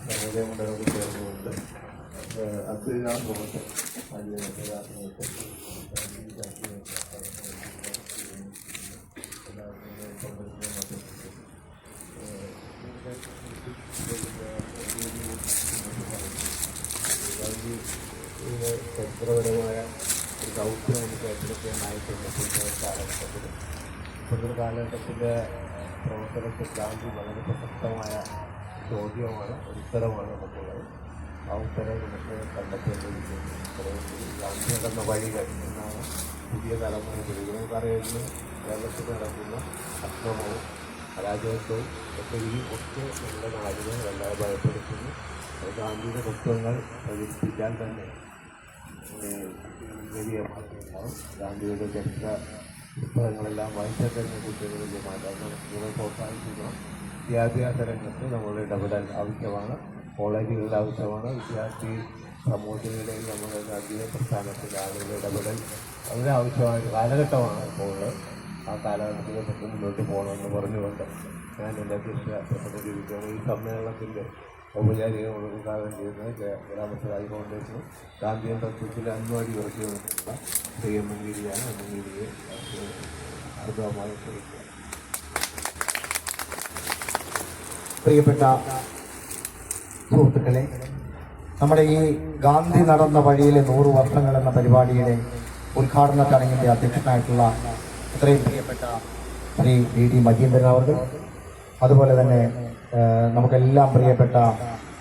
സർവോദയമണ്ഡലത്തിൽ ചേർന്നുകൊണ്ട് അസുഖ പ്രവർത്തനം ചരിത്രപരമായ ഒരു ദൗത്യം നമുക്ക് ഏറ്റെടുക്കാനായിട്ടുണ്ട് കാലഘട്ടത്തിൽ. ഇപ്പോഴത്തെ കാലഘട്ടത്തിൻ്റെ പ്രവർത്തനത്തിൽ ഗാന്ധി വളരെ പ്രസക്തമായ ചോദ്യമാണ്, ഉത്തരമാണ് നമുക്കുള്ളത്. ആ ഉത്തരം നമുക്ക് കണ്ടെത്തേണ്ടിയിരിക്കുന്നു. ഗാന്ധി നടന്ന വഴികൾ എന്നാണ് പുതിയ തലമുറ പിടിക്കുന്നത്. നമുക്കറിയുന്നു കേരളത്തിൽ നടക്കുന്ന അക്രമവും അരാജകത്വവും ഒക്കെ നമ്മുടെ നാടിനെ വല്ലാതെ ഭയപ്പെടുത്തുന്നു. ഗാന്ധിയുടെ തത്വങ്ങൾ പ്രചരിപ്പിക്കാൻ തന്നെ വലിയ മാറ്റമുണ്ടാവും. ഗാന്ധിയുടെ ചരിത്ര പുസ്തകങ്ങളെല്ലാം വായിച്ചാൽ തന്നെ കുട്ടികൾ വലിയ മാറ്റം കുട്ടികളെ പ്രോത്സാഹിപ്പിക്കണം. വിദ്യാഭ്യാസ രംഗത്ത് നമ്മുടെ ഇടപെടൽ ആവശ്യമാണ്, കോളേജുകളിൽ ആവശ്യമാണ്. വിദ്യാർത്ഥി സമൂഹത്തിനിടയിൽ നമ്മുടെ ഗാന്ധിയ പ്രസ്ഥാനത്തിൻ്റെ ആളുകളുടെ ഇടപെടൽ വളരെ ആവശ്യമായ കാലഘട്ടമാണ് ഇപ്പോൾ. ആ കാലഘട്ടത്തിൽ പെട്ടെന്ന് മുന്നോട്ട് പോകണമെന്ന് പറഞ്ഞുകൊണ്ട് ഞാൻ എൻ്റെ അധ്യക്ഷ പ്രസംഗിക്കുകയാണ്. ഈ സമ്മേളനത്തിൻ്റെ ഔപചാരിക ഉദ്ഘാടനം ചെയ്യുന്നത് ഗ്രാമസ്വരാജ് ഫൗണ്ടേഷനും ഗാന്ധിയൻ തത്വത്തിൽ അന്വാടി ഉറച്ചുകൊണ്ടുള്ള ശ്രീ എം എൻ ഗിരിയാണ്. എം എൻ ഗിരിയെ അർദ്ധമായി ക്ഷണിക്കുക. പ്രിയപ്പെട്ട സുഹൃത്തുക്കളെ, നമ്മുടെ ഈ ഗാന്ധി നടന്ന വഴിയിലെ 100 വർഷങ്ങൾ എന്ന പരിപാടിയുടെ ഉദ്ഘാടന ചടങ്ങിൻ്റെ അധ്യക്ഷനായിട്ടുള്ള ഇത്രയും പ്രിയപ്പെട്ട ശ്രീ വി ഡി മജീന്ദ്രൻ അവർ, അതുപോലെ തന്നെ നമുക്കെല്ലാം പ്രിയപ്പെട്ട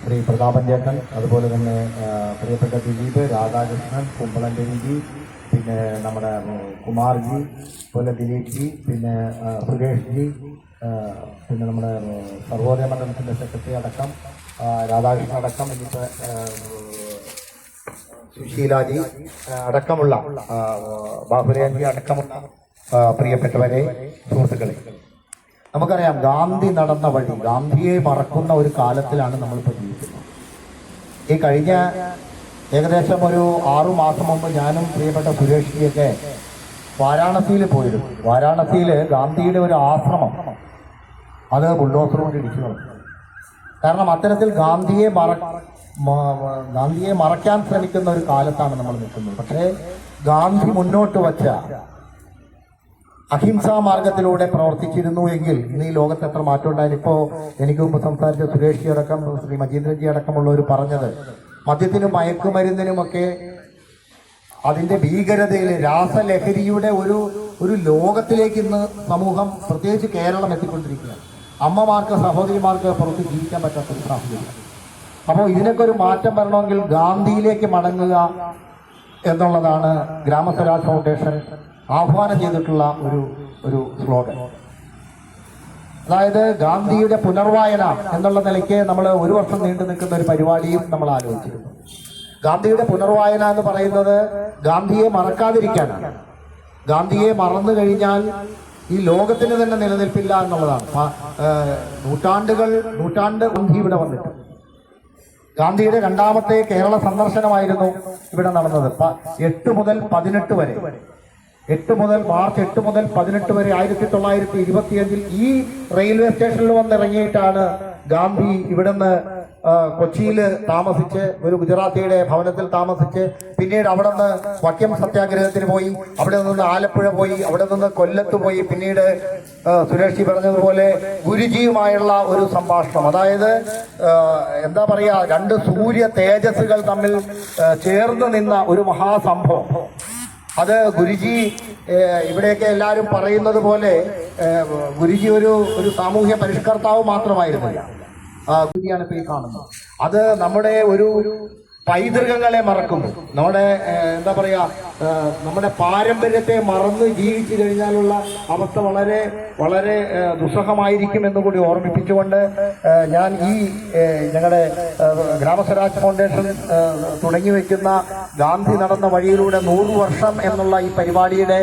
ശ്രീ പ്രതാപൻ ചേട്ടൻ, അതുപോലെ തന്നെ പ്രിയപ്പെട്ട ദിലീപ്, രാധാകൃഷ്ണൻ, കുമ്പളൻ രവി, പിന്നെ നമ്മുടെ കുമാർജി, അതുപോലെ ദിലീപ് ജി, പിന്നെ സുരേഷ് ജി, പിന്നെ നമ്മുടെ സർവോദയ മണ്ഡലത്തിൻ്റെ സെക്രട്ടറി അടക്കം, രാധാകൃഷ്ണൻ അടക്കം, ഇനിയിപ്പോൾ സുശീലാജി അടക്കമുള്ള ബാബുരേൻജി അടക്കമുള്ള പ്രിയപ്പെട്ടവരെ, സുഹൃത്തുക്കളെ, നമുക്കറിയാം ഗാന്ധി നടന്ന വഴി, ഗാന്ധിയെ മറക്കുന്ന ഒരു കാലത്തിലാണ് നമ്മളിപ്പോൾ ജീവിക്കുന്നത്. ഈ കഴിഞ്ഞ ഏകദേശം ഒരു 6 മാസം മുമ്പ് ഞാനും പ്രിയപ്പെട്ട സുരേഷിയൊക്കെ വാരാണസിയിൽ പോയിരുന്നു. വാരാണസിയിൽ ഗാന്ധിയുടെ ഒരു ആശ്രമം അത് ബുൾഡോസർ കൊണ്ട് ഇടിച്ചു കളഞ്ഞു. കാരണം അത്തരത്തിൽ ഗാന്ധിയെ മറയ്ക്കാൻ ശ്രമിക്കുന്ന ഒരു കാലത്താണ് നമ്മൾ നിൽക്കുന്നത്. പക്ഷേ ഗാന്ധി മുന്നോട്ട് വച്ച അഹിംസാ മാർഗത്തിലൂടെ പ്രവർത്തിച്ചിരുന്നു എങ്കിൽ ഇന്ന് ഈ ലോകത്ത് എത്ര മാറ്റം ഉണ്ടായാലും. ഇപ്പോൾ എനിക്ക് മുമ്പ് സംസാരിച്ച സുരേഷ് ജി അടക്കം ശ്രീ മജീന്ദ്രൻജി അടക്കമുള്ളവർ പറഞ്ഞത് മദ്യത്തിനും മയക്കുമരുന്നിനുമൊക്കെ അതിൻ്റെ ഭീകരതയിൽ രാസലഹരിയുടെ ഒരു ലോകത്തിലേക്ക് ഇന്ന് സമൂഹം, പ്രത്യേകിച്ച് കേരളം എത്തിക്കൊണ്ടിരിക്കുകയാണ്. അമ്മമാർക്ക്, സഹോദരിമാർക്ക് പുറത്ത് ജീവിക്കാൻ പറ്റാത്തൊരു സാഹചര്യം. അപ്പോൾ ഇതിനൊക്കെ ഒരു മാറ്റം വരണമെങ്കിൽ ഗാന്ധിയിലേക്ക് മടങ്ങുക എന്നുള്ളതാണ് ഗ്രാമസ്വരാജ് ഫൗണ്ടേഷൻ ആഹ്വാനം ചെയ്തിട്ടുള്ള ഒരു സ്ലോഗൻ. അതായത് ഗാന്ധിയുടെ പുനർവായന എന്നുള്ള നിലയ്ക്ക് നമ്മൾ 1 വർഷം നീണ്ടു നിൽക്കുന്ന ഒരു പരിപാടിയും നമ്മൾ ആലോചിച്ചിരുന്നു. ഗാന്ധിയുടെ പുനർവായന എന്ന് പറയുന്നത് ഗാന്ധിയെ മറക്കാതിരിക്കാനാണ്. ഗാന്ധിയെ മറന്നു കഴിഞ്ഞാൽ ഈ ലോകത്തിന് തന്നെ നിലനിൽപ്പില്ല എന്നുള്ളതാണ്. നൂറ്റാണ്ട് ഗാന്ധി ഇവിടെ വന്നിട്ട് ഗാന്ധിയുടെ 2ാമത്തെ കേരള സന്ദർശനമായിരുന്നു ഇവിടെ നടന്നത്. 8 മുതൽ 18 വരെ, മാർച്ച് 8 മുതൽ 18 വരെ 1925 ഈ റെയിൽവേ സ്റ്റേഷനിൽ വന്നിറങ്ങിയിട്ടാണ് ഗാന്ധി ഇവിടുന്ന് കൊച്ചിയിൽ താമസിച്ച്, ഒരു ഗുജറാത്തിയുടെ ഭവനത്തിൽ താമസിച്ച്, പിന്നീട് അവിടെ നിന്ന് വക്യം സത്യാഗ്രഹത്തിന് പോയി, അവിടെ നിന്ന് ആലപ്പുഴ പോയി, അവിടെ നിന്ന് കൊല്ലത്ത് പോയി, പിന്നീട് സുരേഷ് പറഞ്ഞതുപോലെ ഗുരുജിയുമായുള്ള ഒരു സംഭാഷണം. അതായത് എന്താ പറയുക, 2 സൂര്യ തേജസ്സുകൾ തമ്മിൽ ചേർന്ന് നിന്ന ഒരു മഹാസംഭവം. അത് ഗുരുജി, ഇവിടെയൊക്കെ എല്ലാവരും പറയുന്നത് പോലെ ഗുരുജി ഒരു സാമൂഹ്യ പരിഷ്കർത്താവ് മാത്രമായിരുന്നില്ല. ഗുരുജിയാണ് ഇപ്പോൾ ഈ കാണുന്നത്. അത് നമ്മുടെ ഒരു പൈതൃകങ്ങളെ മറക്കുന്നു. നമ്മുടെ എന്താ പറയുക, നമ്മുടെ പാരമ്പര്യത്തെ മറന്ന് ജീവിച്ചു കഴിഞ്ഞാലുള്ള അവസ്ഥ വളരെ വളരെ ദുസ്സഹമായിരിക്കും എന്ന് കൂടി ഓർമ്മിപ്പിച്ചുകൊണ്ട് ഞാൻ ഈ ഞങ്ങളുടെ ഗ്രാമസ്വരാജ് ഫൗണ്ടേഷൻ തുടങ്ങി വയ്ക്കുന്ന ഗാന്ധി നടന്ന വഴിയിലൂടെ 100 വർഷം എന്നുള്ള ഈ പരിപാടിയുടെ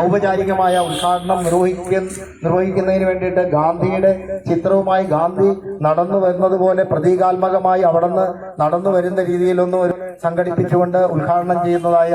ഔപചാരികമായ ഉദ്ഘാടനം നിർവഹിക്കുന്നതിന് വേണ്ടിയിട്ട് ഗാന്ധിയുടെ ചിത്രവുമായി ഗാന്ധി നടന്നു വരുന്നതുപോലെ പ്രതീകാത്മകമായി അവിടെ നിന്ന് നടന്നു വരുന്ന രീതിയിലൊന്നും സംഘടിപ്പിച്ചുകൊണ്ട് ഉദ്ഘാടനം ചെയ്യുന്നതായി